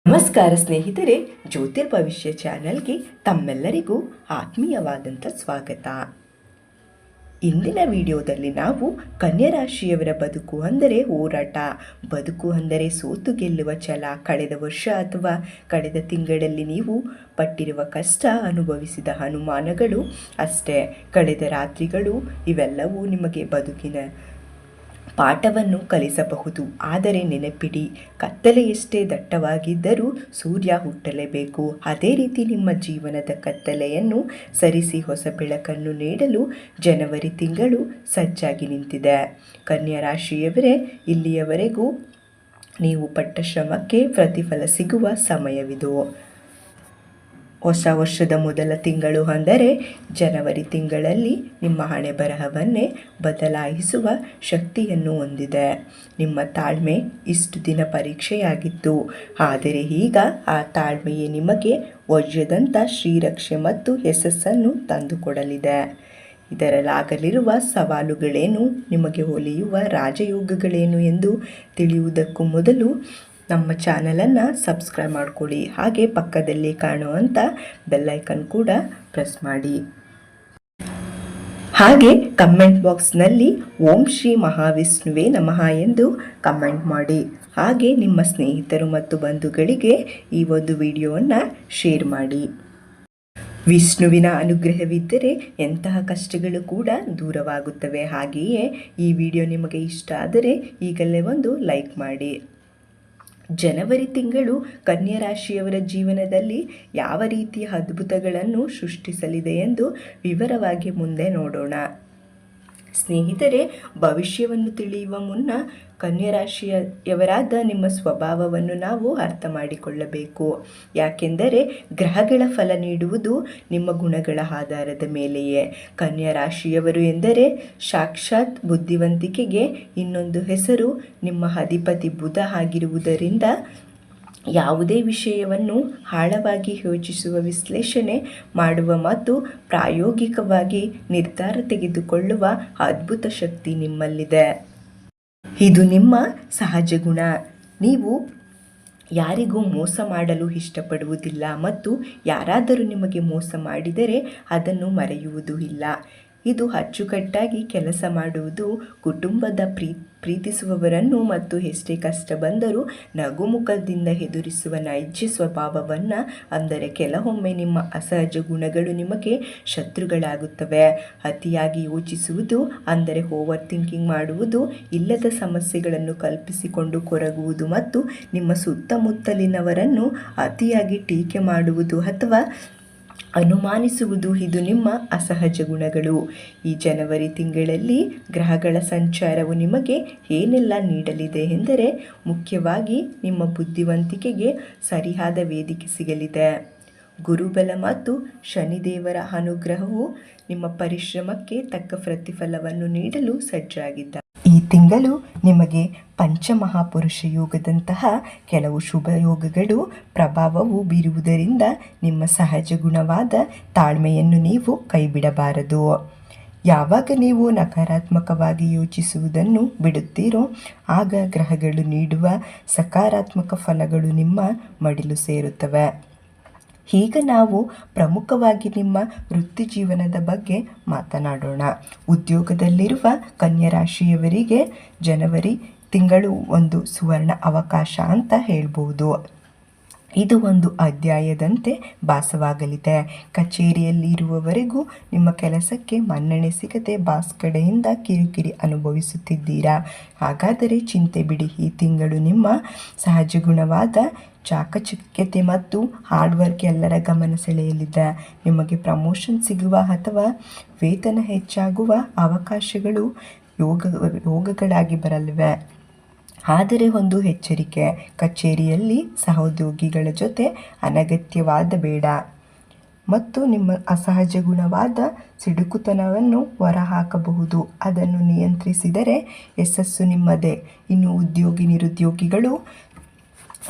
ನಮಸ್ಕಾರ ಸ್ನೇಹಿತರೆ, ಜ್ಯೋತಿರ್ಭವಿಷ್ಯ ಚಾನಲ್ಗೆ ತಮ್ಮೆಲ್ಲರಿಗೂ ಆತ್ಮೀಯವಾದಂಥ ಸ್ವಾಗತ. ಇಂದಿನ ವಿಡಿಯೋದಲ್ಲಿ ನಾವು ಕನ್ಯಾ ರಾಶಿಯವರ ಬದುಕು ಅಂದರೆ ಹೋರಾಟ, ಬದುಕು ಅಂದರೆ ಸೋತು ಗೆಲ್ಲುವ ಛಲ, ಕಳೆದ ವರ್ಷ ಅಥವಾ ಕಳೆದ ತಿಂಗಳಲ್ಲಿ ನೀವು ಪಟ್ಟಿರುವ ಕಷ್ಟ, ಅನುಭವಿಸಿದ ಅನುಮಾನಗಳು ಅಷ್ಟೇ, ಕಳೆದ ರಾತ್ರಿಗಳು ಇವೆಲ್ಲವೂ ನಿಮಗೆ ಬದುಕಿನ ಪಾಠವನ್ನು ಕಲಿಸಬಹುದು. ಆದರೆ ನೆನಪಿಡಿ, ಕತ್ತಲೆ ಎಷ್ಟೇ ದಟ್ಟವಾಗಿದ್ದರೂ ಸೂರ್ಯ ಹುಟ್ಟಲೇಬೇಕು. ಅದೇ ರೀತಿ ನಿಮ್ಮ ಜೀವನದ ಕತ್ತಲೆಯನ್ನು ಸರಿಸಿ ಹೊಸ ಬೆಳಕನ್ನು ನೀಡಲು ಜನವರಿ ತಿಂಗಳು ಸಜ್ಜಾಗಿ ನಿಂತಿದೆ. ಕನ್ಯಾ ರಾಶಿಯವರೇ, ಇಲ್ಲಿಯವರೆಗೂ ನೀವು ಪಟ್ಟ ಶ್ರಮಕ್ಕೆ ಪ್ರತಿಫಲ ಸಿಗುವ ಸಮಯವಿದು. ಹೊಸ ವರ್ಷದ ಮೊದಲ ತಿಂಗಳು ಅಂದರೆ ಜನವರಿ ತಿಂಗಳಲ್ಲಿ ನಿಮ್ಮ ಹಣೆ ಬರಹವನ್ನೇ ಬದಲಾಯಿಸುವ ಶಕ್ತಿಯನ್ನು ಹೊಂದಿದೆ. ನಿಮ್ಮ ತಾಳ್ಮೆ ಇಷ್ಟು ದಿನ ಪರೀಕ್ಷೆಯಾಗಿತ್ತು, ಆದರೆ ಈಗ ಆ ತಾಳ್ಮೆಯೇ ನಿಮಗೆ ವಜ್ರದಂಥ ಶ್ರೀರಕ್ಷೆ ಮತ್ತು ಯಶಸ್ಸನ್ನು ತಂದುಕೊಡಲಿದೆ. ಇದರಲ್ಲಾಗಲಿರುವ ಸವಾಲುಗಳೇನು, ನಿಮಗೆ ಒಲಿಯುವ ರಾಜಯೋಗಗಳೇನು ಎಂದು ತಿಳಿಯುವುದಕ್ಕೂ ಮೊದಲು ನಮ್ಮ ಚಾನಲನ್ನು ಸಬ್ಸ್ಕ್ರೈಬ್ ಮಾಡ್ಕೊಳ್ಳಿ. ಹಾಗೆ ಪಕ್ಕದಲ್ಲಿ ಕಾಣುವಂಥ ಬೆಲ್ಲೈಕನ್ ಕೂಡ ಪ್ರೆಸ್ ಮಾಡಿ. ಹಾಗೆ ಕಮೆಂಟ್ ಬಾಕ್ಸ್ನಲ್ಲಿ ಓಂ ಶ್ರೀ ಮಹಾವಿಷ್ಣುವೇ ನಮಃ ಎಂದು ಕಮೆಂಟ್ ಮಾಡಿ. ಹಾಗೆ ನಿಮ್ಮ ಸ್ನೇಹಿತರು ಮತ್ತು ಬಂಧುಗಳಿಗೆ ಈ ಒಂದು ವಿಡಿಯೋವನ್ನು ಶೇರ್ ಮಾಡಿ. ವಿಷ್ಣುವಿನ ಅನುಗ್ರಹವಿದ್ದರೆ ಎಂತಹ ಕಷ್ಟಗಳು ಕೂಡ ದೂರವಾಗುತ್ತವೆ. ಹಾಗೆಯೇ ಈ ವಿಡಿಯೋ ನಿಮಗೆ ಇಷ್ಟ ಆದರೆ ಈಗಲೇ ಒಂದು ಲೈಕ್ ಮಾಡಿ. ಜನವರಿ ತಿಂಗಳು ಕನ್ಯಾ ರಾಶಿಯವರ ಜೀವನದಲ್ಲಿ ಯಾವ ರೀತಿಯ ಅದ್ಭುತಗಳನ್ನು ಸೃಷ್ಟಿಸಲಿದೆ ಎಂದು ವಿವರವಾಗಿ ಮುಂದೆ ನೋಡೋಣ. ಸ್ನೇಹಿತರೆ, ಭವಿಷ್ಯವನ್ನು ತಿಳಿಯುವ ಮುನ್ನ ಕನ್ಯಾ ರಾಶಿಯವರಾದ ನಿಮ್ಮ ಸ್ವಭಾವವನ್ನು ನಾವು ಅರ್ಥ ಮಾಡಿಕೊಳ್ಳಬೇಕು. ಯಾಕೆಂದರೆ ಗ್ರಹಗಳ ಫಲ ನೀಡುವುದು ನಿಮ್ಮ ಗುಣಗಳ ಆಧಾರದ ಮೇಲೆಯೇ. ಕನ್ಯಾ ರಾಶಿಯವರು ಎಂದರೆ ಸಾಕ್ಷಾತ್ ಬುದ್ಧಿವಂತಿಕೆಗೆ ಇನ್ನೊಂದು ಹೆಸರು. ನಿಮ್ಮ ಅಧಿಪತಿ ಬುಧ ಆಗಿರುವುದರಿಂದ ಯಾವುದೇ ವಿಷಯವನ್ನು ಆಳವಾಗಿ ಯೋಚಿಸುವ, ವಿಶ್ಲೇಷಣೆ ಮಾಡುವ ಮತ್ತು ಪ್ರಾಯೋಗಿಕವಾಗಿ ನಿರ್ಧಾರ ತೆಗೆದುಕೊಳ್ಳುವ ಅದ್ಭುತ ಶಕ್ತಿ ನಿಮ್ಮಲ್ಲಿದೆ. ಇದು ನಿಮ್ಮ ಸಹಜ ಗುಣ. ನೀವು ಯಾರಿಗೂ ಮೋಸ ಮಾಡಲು ಇಷ್ಟಪಡುವುದಿಲ್ಲ ಮತ್ತು ಯಾರಾದರೂ ನಿಮಗೆ ಮೋಸ ಮಾಡಿದರೆ ಅದನ್ನು ಮರೆಯುವುದೂ ಇಲ್ಲ. ಇದು ಅಚ್ಚುಕಟ್ಟಾಗಿ ಕೆಲಸ ಮಾಡುವುದು, ಕುಟುಂಬದ ಪ್ರೀತಿಸುವವರನ್ನು ಮತ್ತು ಎಷ್ಟೇ ಕಷ್ಟ ಬಂದರೂ ನಗುಮುಖದಿಂದ ಎದುರಿಸುವ ನೈಜ ಸ್ವಭಾವವನ್ನು. ಅಂದರೆ ಕೆಲವೊಮ್ಮೆ ನಿಮ್ಮ ಅಸಹಜ ಗುಣಗಳು ನಿಮಗೆ ಶತ್ರುಗಳಾಗುತ್ತವೆ. ಅತಿಯಾಗಿ ಯೋಚಿಸುವುದು ಅಂದರೆ ಓವರ್ ಥಿಂಕಿಂಗ್ ಮಾಡುವುದು, ಇಲ್ಲದ ಸಮಸ್ಯೆಗಳನ್ನು ಕಲ್ಪಿಸಿಕೊಂಡು ಕೊರಗುವುದು ಮತ್ತು ನಿಮ್ಮ ಸುತ್ತಮುತ್ತಲಿನವರನ್ನು ಅತಿಯಾಗಿ ಟೀಕೆ ಮಾಡುವುದು ಅಥವಾ ಅನುಮಾನಿಸುವುದು, ಇದು ನಿಮ್ಮ ಅಸಹಜ ಗುಣಗಳು. ಈ ಜನವರಿ ತಿಂಗಳಲ್ಲಿ ಗ್ರಹಗಳ ಸಂಚಾರವು ನಿಮಗೆ ಏನೆಲ್ಲ ನೀಡಲಿದೆ ಎಂದರೆ, ಮುಖ್ಯವಾಗಿ ನಿಮ್ಮ ಬುದ್ಧಿವಂತಿಕೆಗೆ ಸರಿಯಾದ ವೇದಿಕೆ ಸಿಗಲಿದೆ. ಗುರುಬಲ ಮತ್ತು ಶನಿದೇವರ ಅನುಗ್ರಹವು ನಿಮ್ಮ ಪರಿಶ್ರಮಕ್ಕೆ ತಕ್ಕ ಪ್ರತಿಫಲವನ್ನು ನೀಡಲು ಸಜ್ಜಾಗಿದ್ದಾರೆ. ಈ ತಿಂಗಳು ನಿಮಗೆ ಪಂಚಮಹಾಪುರುಷ ಯೋಗದಂತಹ ಕೆಲವು ಶುಭ ಯೋಗಗಳು ಪ್ರಭಾವವು ಬೀರುವುದರಿಂದ ನಿಮ್ಮ ಸಹಜ ಗುಣವಾದ ತಾಳ್ಮೆಯನ್ನು ನೀವು ಕೈಬಿಡಬಾರದು. ಯಾವಾಗ ನೀವು ನಕಾರಾತ್ಮಕವಾಗಿ ಯೋಚಿಸುವುದನ್ನು ಬಿಡುತ್ತೀರೋ ಆಗ ಗ್ರಹಗಳು ನೀಡುವ ಸಕಾರಾತ್ಮಕ ಫಲಗಳು ನಿಮ್ಮ ಮಡಿಲು ಸೇರುತ್ತವೆ. ಈಗ ನಾವು ಪ್ರಮುಖವಾಗಿ ನಿಮ್ಮ ವೃತ್ತಿ ಜೀವನದ ಬಗ್ಗೆ ಮಾತನಾಡೋಣ. ಉದ್ಯೋಗದಲ್ಲಿರುವ ಕನ್ಯಾ ರಾಶಿಯವರಿಗೆ ಜನವರಿ ತಿಂಗಳು ಒಂದು ಸುವರ್ಣ ಅವಕಾಶ ಅಂತ ಹೇಳ್ಬೋದು. ಇದು ಒಂದು ಅಧ್ಯಾಯದಂತೆ ಭಾಸವಾಗಲಿದೆ. ಕಚೇರಿಯಲ್ಲಿ ಇರುವವರೆಗೂ ನಿಮ್ಮ ಕೆಲಸಕ್ಕೆ ಮನ್ನಣೆ ಸಿಗದೆ ಬಾಸ್ ಕಡೆಯಿಂದ ಕಿರಿಕಿರಿ ಅನುಭವಿಸುತ್ತಿದ್ದೀರಾ. ಹಾಗಾದರೆ ಚಿಂತೆ ಬಿಡಿ, ಈ ತಿಂಗಳು ನಿಮ್ಮ ಸಹಜ ಗುಣವಾದ ಚಾಕಚಕ್ಯತೆ ಮತ್ತು ಹಾರ್ಡ್ ವರ್ಕ್ ಎಲ್ಲರ ಗಮನ ಸೆಳೆಯಲಿದೆ. ನಿಮಗೆ ಪ್ರಮೋಷನ್ ಸಿಗುವ ಅಥವಾ ವೇತನ ಹೆಚ್ಚಾಗುವ ಅವಕಾಶಗಳು ಯೋಗಗಳಾಗಿ ಬರಲಿವೆ. ಆದರೆ ಒಂದು ಎಚ್ಚರಿಕೆ, ಕಚೇರಿಯಲ್ಲಿ ಸಹೋದ್ಯೋಗಿಗಳ ಜೊತೆ ಅನಗತ್ಯವಾದ ಬೇಡ ಮತ್ತು ನಿಮ್ಮ ಅಸಹಜ ಗುಣವಾದ ಸಿಡುಕುತನವನ್ನು ಹೊರಹಾಕಬಹುದು. ಅದನ್ನು ನಿಯಂತ್ರಿಸಿದರೆ ಯಶಸ್ಸು ನಿಮ್ಮದೇ. ಇನ್ನು ಉದ್ಯೋಗಿ ನಿರುದ್ಯೋಗಿಗಳು,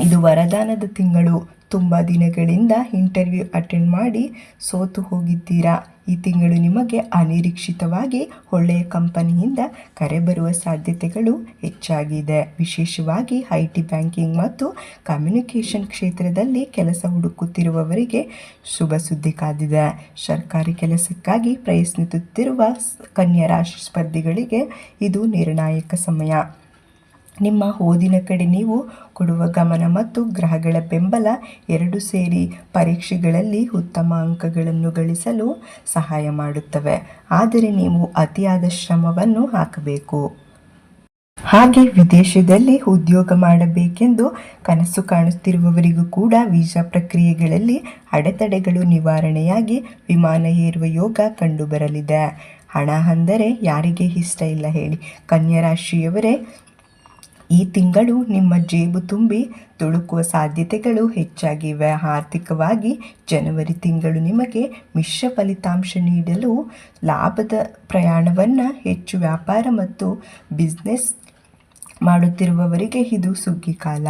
ಇದು ವರದಾನದ ತಿಂಗಳು. ತುಂಬ ದಿನಗಳಿಂದ ಇಂಟರ್ವ್ಯೂ ಅಟೆಂಡ್ ಮಾಡಿ ಸೋತು ಹೋಗಿದ್ದೀರಾ. ಈ ತಿಂಗಳು ನಿಮಗೆ ಅನಿರೀಕ್ಷಿತವಾಗಿ ಒಳ್ಳೆಯ ಕಂಪನಿಯಿಂದ ಕರೆ ಬರುವ ಸಾಧ್ಯತೆಗಳು ಹೆಚ್ಚಾಗಿದೆ. ವಿಶೇಷವಾಗಿ IT, ಬ್ಯಾಂಕಿಂಗ್ ಮತ್ತು ಕಮ್ಯುನಿಕೇಷನ್ ಕ್ಷೇತ್ರದಲ್ಲಿ ಕೆಲಸ ಹುಡುಕುತ್ತಿರುವವರಿಗೆ ಶುಭ ಸುದ್ದಿ ಕಾದಿದೆ. ಸರ್ಕಾರಿ ಕೆಲಸಕ್ಕಾಗಿ ಪ್ರಯತ್ನಿಸುತ್ತಿರುವ ಕನ್ಯಾ ರಾಶಿ ಸ್ಪರ್ಧಿಗಳಿಗೆ ಇದು ನಿರ್ಣಾಯಕ ಸಮಯ. ನಿಮ್ಮ ಓದಿನ ಕಡೆ ನೀವು ಕೊಡುವ ಗಮನ ಮತ್ತು ಗ್ರಹಗಳ ಬೆಂಬಲ ಎರಡೂ ಸೇರಿ ಪರೀಕ್ಷೆಗಳಲ್ಲಿ ಉತ್ತಮ ಅಂಕಗಳನ್ನು ಗಳಿಸಲು ಸಹಾಯ ಮಾಡುತ್ತವೆ. ಆದರೆ ನೀವು ಅತಿಯಾದ ಶ್ರಮವನ್ನು ಹಾಕಬೇಕು. ಹಾಗೆ ವಿದೇಶದಲ್ಲಿ ಉದ್ಯೋಗ ಮಾಡಬೇಕೆಂದು ಕನಸು ಕಾಣುತ್ತಿರುವವರಿಗೂ ಕೂಡ ವೀಸಾ ಪ್ರಕ್ರಿಯೆಗಳಲ್ಲಿ ಅಡೆತಡೆಗಳು ನಿವಾರಣೆಯಾಗಿ ವಿಮಾನ ಏರುವ ಯೋಗ ಕಂಡುಬರಲಿದೆ. ಹಣ ಅಂದರೆ ಯಾರಿಗೆ ಇಷ್ಟ ಇಲ್ಲ ಹೇಳಿ. ಕನ್ಯಾ ರಾಶಿಯವರೇ, ಈ ತಿಂಗಳು ನಿಮ್ಮ ಜೇಬು ತುಂಬಿ ತುಳುಕುವ ಸಾಧ್ಯತೆಗಳು ಹೆಚ್ಚಾಗಿವೆ. ಆರ್ಥಿಕವಾಗಿ ಜನವರಿ ತಿಂಗಳು ನಿಮಗೆ ಮಿಶ್ರ ಫಲಿತಾಂಶ ನೀಡಲು ಲಾಭದ ಪ್ರಯಾಣವನ್ನು ಹೆಚ್ಚು ವ್ಯಾಪಾರ ಮತ್ತು ಬಿಸ್ನೆಸ್ ಮಾಡುತ್ತಿರುವವರಿಗೆ ಇದು ಸುಗ್ಗಿ ಕಾಲ.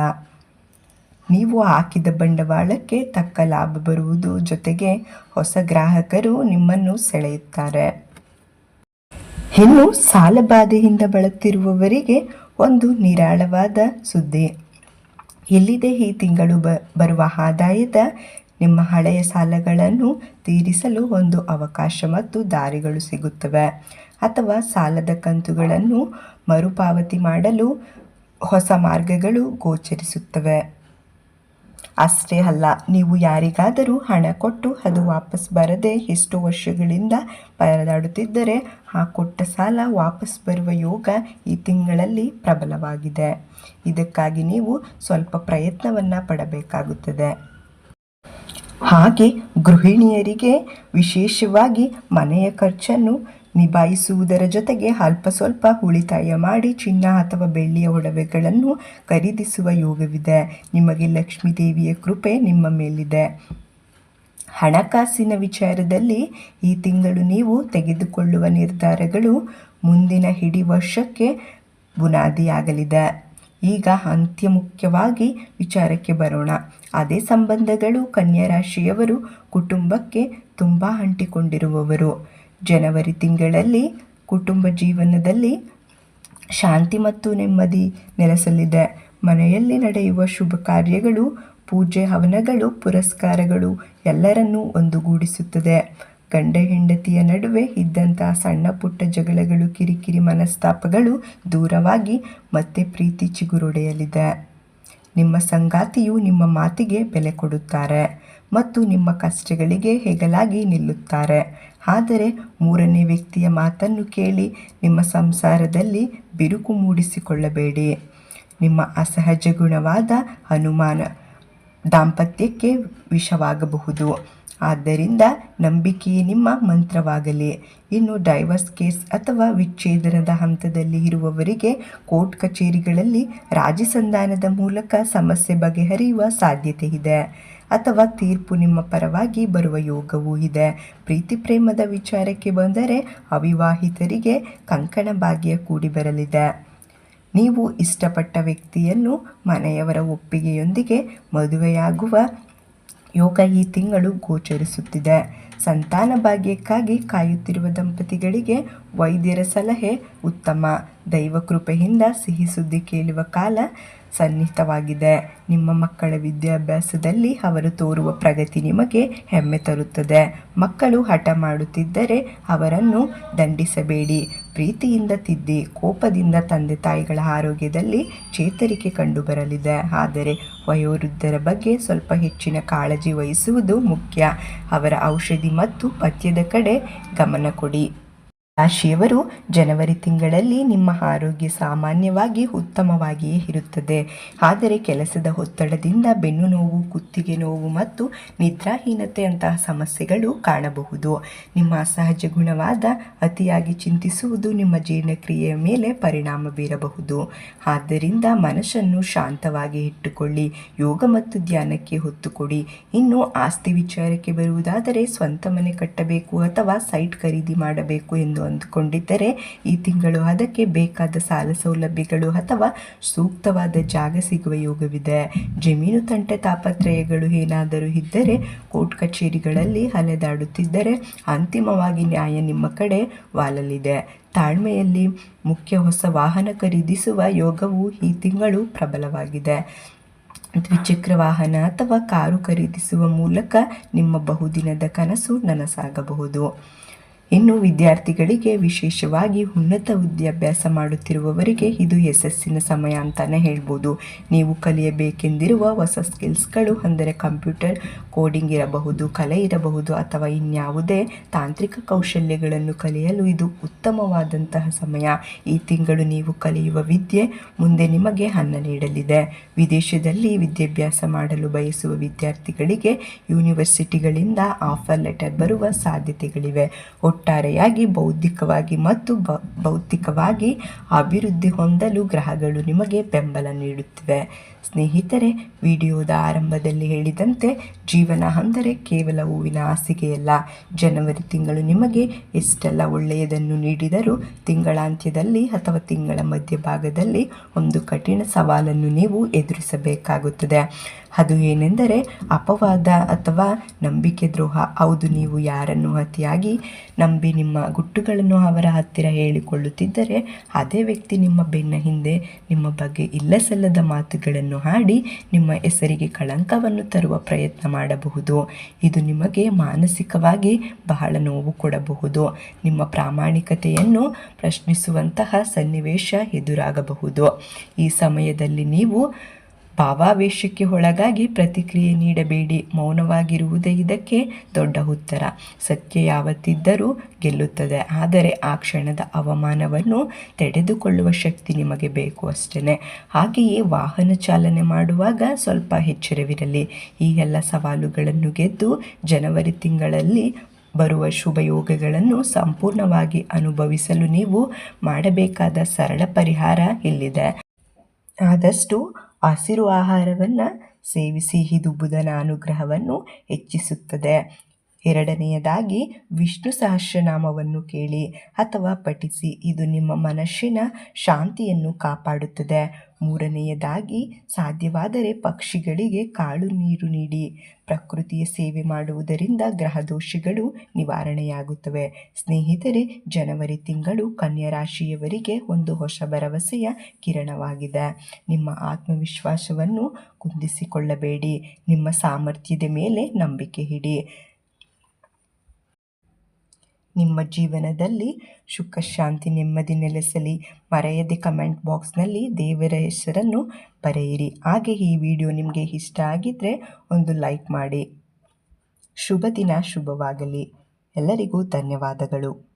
ನೀವು ಹಾಕಿದ ಬಂಡವಾಳಕ್ಕೆ ತಕ್ಕ ಲಾಭ ಬರುವುದು ಜೊತೆಗೆ ಹೊಸ ಗ್ರಾಹಕರು ನಿಮ್ಮನ್ನು ಸೆಳೆಯುತ್ತಾರೆ. ಇನ್ನು ಸಾಲಬಾಧೆಯಿಂದ ಬಳಲುತ್ತಿರುವವರಿಗೆ ಒಂದು ನಿರಾಳವಾದ ಸುದ್ದಿ. ಎಲ್ಲಿದೆ ಈ ತಿಂಗಳು ಬರುವ ಆದಾಯದ ನಿಮ್ಮ ಹಳೆಯ ಸಾಲಗಳನ್ನು ತೀರಿಸಲು ಒಂದು ಅವಕಾಶ ಮತ್ತು ದಾರಿಗಳು ಸಿಗುತ್ತವೆ. ಅಥವಾ ಸಾಲದ ಕಂತುಗಳನ್ನು ಮರುಪಾವತಿ ಮಾಡಲು ಹೊಸ ಮಾರ್ಗಗಳು ಗೋಚರಿಸುತ್ತವೆ. ಅಷ್ಟೇ ಅಲ್ಲ, ನೀವು ಯಾರಿಗಾದರೂ ಹಣ ಕೊಟ್ಟು ಅದು ವಾಪಸ್ ಬರದೆ ಎಷ್ಟೋ ವರ್ಷಗಳಿಂದ ಪರದಾಡುತ್ತಿದ್ದರೆ ಆ ಕೊಟ್ಟ ಸಾಲ ವಾಪಸ್ ಬರುವ ಯೋಗ ಈ ತಿಂಗಳಲ್ಲಿ ಪ್ರಬಲವಾಗಿದೆ. ಇದಕ್ಕಾಗಿ ನೀವು ಸ್ವಲ್ಪ ಪ್ರಯತ್ನವನ್ನು ಪಡಬೇಕಾಗುತ್ತದೆ. ಹಾಗೆ ಗೃಹಿಣಿಯರಿಗೆ ವಿಶೇಷವಾಗಿ ಮನೆಯ ಖರ್ಚನ್ನು ನಿಭಾಯಿಸುವುದರ ಜೊತೆಗೆ ಅಲ್ಪ ಸ್ವಲ್ಪ ಉಳಿತಾಯ ಮಾಡಿ ಚಿನ್ನ ಅಥವಾ ಬೆಳ್ಳಿಯ ಒಡವೆಗಳನ್ನು ಖರೀದಿಸುವ ಯೋಗವಿದೆ. ನಿಮಗೆ ಲಕ್ಷ್ಮೀ ದೇವಿಯ ಕೃಪೆ ನಿಮ್ಮ ಮೇಲಿದೆ. ಹಣಕಾಸಿನ ವಿಚಾರದಲ್ಲಿ ಈ ತಿಂಗಳು ನೀವು ತೆಗೆದುಕೊಳ್ಳುವ ನಿರ್ಧಾರಗಳು ಮುಂದಿನ ಇಡೀ ವರ್ಷಕ್ಕೆ ಬುನಾದಿಯಾಗಲಿದೆ. ಈಗ ಮುಖ್ಯವಾಗಿ ವಿಚಾರಕ್ಕೆ ಬರೋಣ. ಅದೇ ಸಂಬಂಧಗಳು. ಕನ್ಯಾ ರಾಶಿಯವರು ಕುಟುಂಬಕ್ಕೆ ತುಂಬ ಅಂಟಿಕೊಂಡಿರುವವರು. ಜನವರಿ ತಿಂಗಳಲ್ಲಿ ಕುಟುಂಬ ಜೀವನದಲ್ಲಿ ಶಾಂತಿ ಮತ್ತು ನೆಮ್ಮದಿ ನೆಲೆಸಲಿದೆ. ಮನೆಯಲ್ಲಿ ನಡೆಯುವ ಶುಭ ಕಾರ್ಯಗಳು, ಪೂಜೆ, ಹವನಗಳು, ಪುರಸ್ಕಾರಗಳು ಎಲ್ಲರನ್ನೂ ಒಂದುಗೂಡಿಸುತ್ತದೆ. ಗಂಡ ಹೆಂಡತಿಯ ನಡುವೆ ಇದ್ದಂತಹ ಸಣ್ಣ ಪುಟ್ಟ ಜಗಳಗಳು, ಕಿರಿಕಿರಿ ಮನಸ್ತಾಪಗಳು ದೂರವಾಗಿ ಮತ್ತೆ ಪ್ರೀತಿ ಚಿಗುರೊಡೆಯಲಿದೆ. ನಿಮ್ಮ ಸಂಗಾತಿಯು ನಿಮ್ಮ ಮಾತಿಗೆ ಬೆಲೆ ಕೊಡುತ್ತಾರೆ ಮತ್ತು ನಿಮ್ಮ ಕಷ್ಟಗಳಿಗೆ ಹೆಗಲಾಗಿ ನಿಲ್ಲುತ್ತಾರೆ. ಆದರೆ ಮೂರನೇ ವ್ಯಕ್ತಿಯ ಮಾತನ್ನು ಕೇಳಿ ನಿಮ್ಮ ಸಂಸಾರದಲ್ಲಿ ಬಿರುಕು ಮೂಡಿಸಿಕೊಳ್ಳಬೇಡಿ. ನಿಮ್ಮ ಅಸಹಜ ಗುಣವಾದ ಅನುಮಾನ ದಾಂಪತ್ಯಕ್ಕೆ ವಿಷವಾಗಬಹುದು. ಆದ್ದರಿಂದ ನಂಬಿಕೆಯೇ ನಿಮ್ಮ ಮಂತ್ರವಾಗಲಿ. ಇನ್ನು ಡೈವರ್ಸ್ ಕೇಸ್ ಅಥವಾ ವಿಚ್ಛೇದನದ ಹಂತದಲ್ಲಿ ಇರುವವರಿಗೆ ಕೋರ್ಟ್ ಕಚೇರಿಗಳಲ್ಲಿ ರಾಜಿ ಸಂಧಾನದ ಮೂಲಕ ಸಮಸ್ಯೆ ಬಗೆಹರಿಯುವ ಸಾಧ್ಯತೆ ಇದೆ. ಅಥವಾ ತೀರ್ಪು ನಿಮ್ಮ ಪರವಾಗಿ ಬರುವ ಯೋಗವೂ ಇದೆ. ಪ್ರೀತಿ ಪ್ರೇಮದ ವಿಚಾರಕ್ಕೆ ಬಂದರೆ ಅವಿವಾಹಿತರಿಗೆ ಕಂಕಣ ಭಾಗ್ಯ ಕೂಡಿ ಬರಲಿದೆ. ನೀವು ಇಷ್ಟಪಟ್ಟ ವ್ಯಕ್ತಿಯನ್ನು ಮನೆಯವರ ಒಪ್ಪಿಗೆಯೊಂದಿಗೆ ಮದುವೆಯಾಗುವ ಯೋಗ ಈ ತಿಂಗಳು ಗೋಚರಿಸುತ್ತಿದೆ. ಸಂತಾನ ಭಾಗ್ಯಕ್ಕಾಗಿ ಕಾಯುತ್ತಿರುವ ದಂಪತಿಗಳಿಗೆ ವೈದ್ಯರ ಸಲಹೆ ಉತ್ತಮ. ದೈವ ಕೃಪೆಯಿಂದ ಸಿಹಿ ಸುದ್ದಿ ಕೇಳುವ ಕಾಲ ಸನ್ನಿಹಿತವಾಗಿದೆ. ನಿಮ್ಮ ಮಕ್ಕಳ ವಿದ್ಯಾಭ್ಯಾಸದಲ್ಲಿ ಅವರು ತೋರುವ ಪ್ರಗತಿ ನಿಮಗೆ ಹೆಮ್ಮೆ ತರುತ್ತದೆ. ಮಕ್ಕಳು ಹಠ ಮಾಡುತ್ತಿದ್ದರೆ ಅವರನ್ನು ದಂಡಿಸಬೇಡಿ, ಪ್ರೀತಿಯಿಂದ ತಿದ್ದಿ. ಕೋಪದಿಂದ ತಂದೆ ತಾಯಿಗಳ ಆರೋಗ್ಯದಲ್ಲಿ ಚೇತರಿಕೆ ಕಂಡುಬರಲಿದೆ. ಆದರೆ ವಯೋವೃದ್ಧರ ಬಗ್ಗೆ ಸ್ವಲ್ಪ ಹೆಚ್ಚಿನ ಕಾಳಜಿ ವಹಿಸುವುದು ಮುಖ್ಯ. ಅವರ ಔಷಧಿ ಮತ್ತು ಪಥ್ಯದ ಕಡೆ ಗಮನ ಕೊಡಿ. ರಾಶಿಯವರು ಜನವರಿ ತಿಂಗಳಲ್ಲಿ ನಿಮ್ಮ ಆರೋಗ್ಯ ಸಾಮಾನ್ಯವಾಗಿ ಉತ್ತಮವಾಗಿಯೇ ಇರುತ್ತದೆ. ಆದರೆ ಕೆಲಸದ ಒತ್ತಡದಿಂದ ಬೆನ್ನು ನೋವು, ಕುತ್ತಿಗೆ ನೋವು ಮತ್ತು ನಿದ್ರಾಹೀನತೆಯಂತಹ ಸಮಸ್ಯೆಗಳು ಕಾಣಬಹುದು. ನಿಮ್ಮ ಅಸಹಜ ಗುಣವಾದ ಅತಿಯಾಗಿ ಚಿಂತಿಸುವುದು ನಿಮ್ಮ ಜೀರ್ಣಕ್ರಿಯೆಯ ಮೇಲೆ ಪರಿಣಾಮ ಬೀರಬಹುದು. ಆದ್ದರಿಂದ ಮನಸ್ಸನ್ನು ಶಾಂತವಾಗಿ ಇಟ್ಟುಕೊಳ್ಳಿ. ಯೋಗ ಮತ್ತು ಧ್ಯಾನಕ್ಕೆ ಒತ್ತು ಕೊಡಿ. ಇನ್ನು ಆಸ್ತಿ ವಿಚಾರಕ್ಕೆ ಬರುವುದಾದರೆ ಸ್ವಂತ ಮನೆ ಕಟ್ಟಬೇಕು ಅಥವಾ ಸೈಟ್ ಖರೀದಿ ಮಾಡಬೇಕು ಎಂದು ಅಂದುಕೊಂಡಿದ್ದರೆ ಈ ತಿಂಗಳು ಅದಕ್ಕೆ ಬೇಕಾದ ಸಾಲ ಸೌಲಭ್ಯಗಳು ಅಥವಾ ಸೂಕ್ತವಾದ ಜಾಗ ಸಿಗುವ ಯೋಗವಿದೆ. ಜಮೀನು ತಂಟೆ ತಾಪತ್ರಯಗಳು ಏನಾದರೂ ಇದ್ದರೆ, ಕೋರ್ಟ್ ಕಚೇರಿಗಳಲ್ಲಿ ಅಲೆದಾಡುತ್ತಿದ್ದರೆ ಅಂತಿಮವಾಗಿ ನ್ಯಾಯ ನಿಮ್ಮ ಕಡೆ ವಾಲಲಿದೆ. ತಾಳ್ಮೆಯಲ್ಲಿ ಮುಖ್ಯ ಹೊಸ ವಾಹನ ಖರೀದಿಸುವ ಯೋಗವು ಈ ತಿಂಗಳು ಪ್ರಬಲವಾಗಿದೆ. ದ್ವಿಚಕ್ರ ವಾಹನ ಅಥವಾ ಕಾರು ಖರೀದಿಸುವ ಮೂಲಕ ನಿಮ್ಮ ಬಹುದಿನದ ಕನಸು ನನಸಾಗಬಹುದು. ಇನ್ನು ವಿದ್ಯಾರ್ಥಿಗಳಿಗೆ, ವಿಶೇಷವಾಗಿ ಉನ್ನತ ವಿದ್ಯಾಭ್ಯಾಸ ಮಾಡುತ್ತಿರುವವರಿಗೆ ಇದು ಯಶಸ್ಸಿನ ಸಮಯ ಅಂತಲೇ ಹೇಳ್ಬೋದು. ನೀವು ಕಲಿಯಬೇಕೆಂದಿರುವ ಹೊಸ ಸ್ಕಿಲ್ಸ್ಗಳು ಅಂದರೆ ಕಂಪ್ಯೂಟರ್ ಕೋಡಿಂಗ್ ಇರಬಹುದು, ಕಲೆ ಇರಬಹುದು ಅಥವಾ ಇನ್ಯಾವುದೇ ತಾಂತ್ರಿಕ ಕೌಶಲ್ಯಗಳನ್ನು ಕಲಿಯಲು ಇದು ಉತ್ತಮವಾದಂತಹ ಸಮಯ. ಈ ತಿಂಗಳು ನೀವು ಕಲಿಯುವ ವಿದ್ಯೆ ಮುಂದೆ ನಿಮಗೆ ಅನ್ನ ನೀಡಲಿದೆ. ವಿದೇಶದಲ್ಲಿ ವಿದ್ಯಾಭ್ಯಾಸ ಮಾಡಲು ಬಯಸುವ ವಿದ್ಯಾರ್ಥಿಗಳಿಗೆ ಯೂನಿವರ್ಸಿಟಿಗಳಿಂದ ಆಫರ್ ಲೆಟರ್ ಬರುವ ಸಾಧ್ಯತೆಗಳಿವೆ. ಒಟ್ಟಾರೆಯಾಗಿ ಬೌದ್ಧಿಕವಾಗಿ ಮತ್ತು ಭೌತಿಕವಾಗಿ ಅಭಿವೃದ್ಧಿ ಹೊಂದಲು ಗ್ರಹಗಳು ನಿಮಗೆ ಬೆಂಬಲ ನೀಡುತ್ತಿವೆ. ಸ್ನೇಹಿತರೆ, ವಿಡಿಯೋದ ಆರಂಭದಲ್ಲಿ ಹೇಳಿದಂತೆ ಜೀವನ ಅಂದರೆ ಕೇವಲ ಹೂವಿನ ಹಾಸಿಗೆಯಲ್ಲ. ಜನವರಿ ತಿಂಗಳು ನಿಮಗೆ ಎಷ್ಟೆಲ್ಲ ಒಳ್ಳೆಯದನ್ನು ನೀಡಿದರೂ ತಿಂಗಳಾಂತ್ಯದಲ್ಲಿ ಅಥವಾ ತಿಂಗಳ ಮಧ್ಯಭಾಗದಲ್ಲಿ ಒಂದು ಕಠಿಣ ಸವಾಲನ್ನು ನೀವು ಎದುರಿಸಬೇಕಾಗುತ್ತದೆ. ಅದು ಏನೆಂದರೆ ಅಪವಾದ ಅಥವಾ ನಂಬಿಕೆ ದ್ರೋಹ. ಹೌದು, ನೀವು ಯಾರನ್ನು ಅತಿಯಾಗಿ ನಂಬಿ ನಿಮ್ಮ ಗುಟ್ಟುಗಳನ್ನು ಅವರ ಹತ್ತಿರ ಹೇಳಿಕೊಳ್ಳುತ್ತಿದ್ದರೆ ಅದೇ ವ್ಯಕ್ತಿ ನಿಮ್ಮ ಬೆನ್ನ ಹಿಂದೆ ನಿಮ್ಮ ಬಗ್ಗೆ ಇಲ್ಲಸಲ್ಲದ ಮಾತುಗಳನ್ನು ಆಡಿ ನಿಮ್ಮ ಹೆಸರಿಗೆ ಕಳಂಕವನ್ನು ತರುವ ಪ್ರಯತ್ನ ಮಾಡಬಹುದು. ಇದು ನಿಮಗೆ ಮಾನಸಿಕವಾಗಿ ಬಹಳ ನೋವು ಕೊಡಬಹುದು. ನಿಮ್ಮ ಪ್ರಾಮಾಣಿಕತೆಯನ್ನು ಪ್ರಶ್ನಿಸುವಂತಹ ಸನ್ನಿವೇಶ ಎದುರಾಗಬಹುದು. ಈ ಸಮಯದಲ್ಲಿ ನೀವು ಭಾವಾವೇಶಕ್ಕೆ ಒಳಗಾಗಿ ಪ್ರತಿಕ್ರಿಯೆ ನೀಡಬೇಡಿ. ಮೌನವಾಗಿರುವುದೇ ಇದಕ್ಕೆ ದೊಡ್ಡ ಉತ್ತರ. ಸತ್ಯ ಯಾವತ್ತಿದ್ದರೂ ಗೆಲ್ಲುತ್ತದೆ, ಆದರೆ ಆ ಕ್ಷಣದ ಅವಮಾನವನ್ನು ತಡೆದುಕೊಳ್ಳುವ ಶಕ್ತಿ ನಿಮಗೆ ಬೇಕು ಅಷ್ಟೇ. ಹಾಗೆಯೇ ವಾಹನ ಚಾಲನೆ ಮಾಡುವಾಗ ಸ್ವಲ್ಪ ಎಚ್ಚರವಿರಲಿ. ಈ ಎಲ್ಲ ಸವಾಲುಗಳನ್ನು ಗೆದ್ದು ಜನವರಿ ತಿಂಗಳಲ್ಲಿ ಬರುವ ಶುಭಯೋಗಗಳನ್ನು ಸಂಪೂರ್ಣವಾಗಿ ಅನುಭವಿಸಲು ನೀವು ಮಾಡಬೇಕಾದ ಸರಳ ಪರಿಹಾರ ಇಲ್ಲಿದೆ. ಆದಷ್ಟು ಹಸಿರು ಆಹಾರವನ್ನು ಸೇವಿಸಿ, ಇದು ಬುಧನ ಅನುಗ್ರಹವನ್ನು ಹೆಚ್ಚಿಸುತ್ತದೆ. ಎರಡನೆಯದಾಗಿ, ವಿಷ್ಣು ಸಹಸ್ರನಾಮವನ್ನು ಕೇಳಿ ಅಥವಾ ಪಠಿಸಿ, ಇದು ನಿಮ್ಮ ಮನಸ್ಸಿನ ಶಾಂತಿಯನ್ನು ಕಾಪಾಡುತ್ತದೆ. ಮೂರನೆಯದಾಗಿ, ಸಾಧ್ಯವಾದರೆ ಪಕ್ಷಿಗಳಿಗೆ ಕಾಳು ನೀರು ನೀಡಿ. ಪ್ರಕೃತಿಯ ಸೇವೆ ಮಾಡುವುದರಿಂದ ಗ್ರಹ ದೋಷಗಳು ನಿವಾರಣೆಯಾಗುತ್ತವೆ. ಸ್ನೇಹಿತರೆ, ಜನವರಿ ತಿಂಗಳು ಕನ್ಯಾ ರಾಶಿಯವರಿಗೆ ಒಂದು ಹೊಸ ಭರವಸೆಯ ಕಿರಣವಾಗಿದೆ. ನಿಮ್ಮ ಆತ್ಮವಿಶ್ವಾಸವನ್ನು ಕುಂದಿಸಿಕೊಳ್ಳಬೇಡಿ. ನಿಮ್ಮ ಸಾಮರ್ಥ್ಯದ ಮೇಲೆ ನಂಬಿಕೆ ಇಡಿ. ನಿಮ್ಮ ಜೀವನದಲ್ಲಿ ಸುಖ, ಶಾಂತಿ, ನೆಮ್ಮದಿ ನೆಲೆಸಲಿ. ಮರೆಯದೆ ಕಮೆಂಟ್ ಬಾಕ್ಸ್ನಲ್ಲಿ ದೇವರ ಹೆಸರನ್ನು ಬರೆಯಿರಿ. ಹಾಗೆ ಈ ವಿಡಿಯೋ ನಿಮಗೆ ಇಷ್ಟ ಆಗಿದ್ದರೆ ಒಂದು ಲೈಕ್ ಮಾಡಿ. ಶುಭ ದಿನ ಶುಭವಾಗಲಿ. ಎಲ್ಲರಿಗೂ ಧನ್ಯವಾದಗಳು.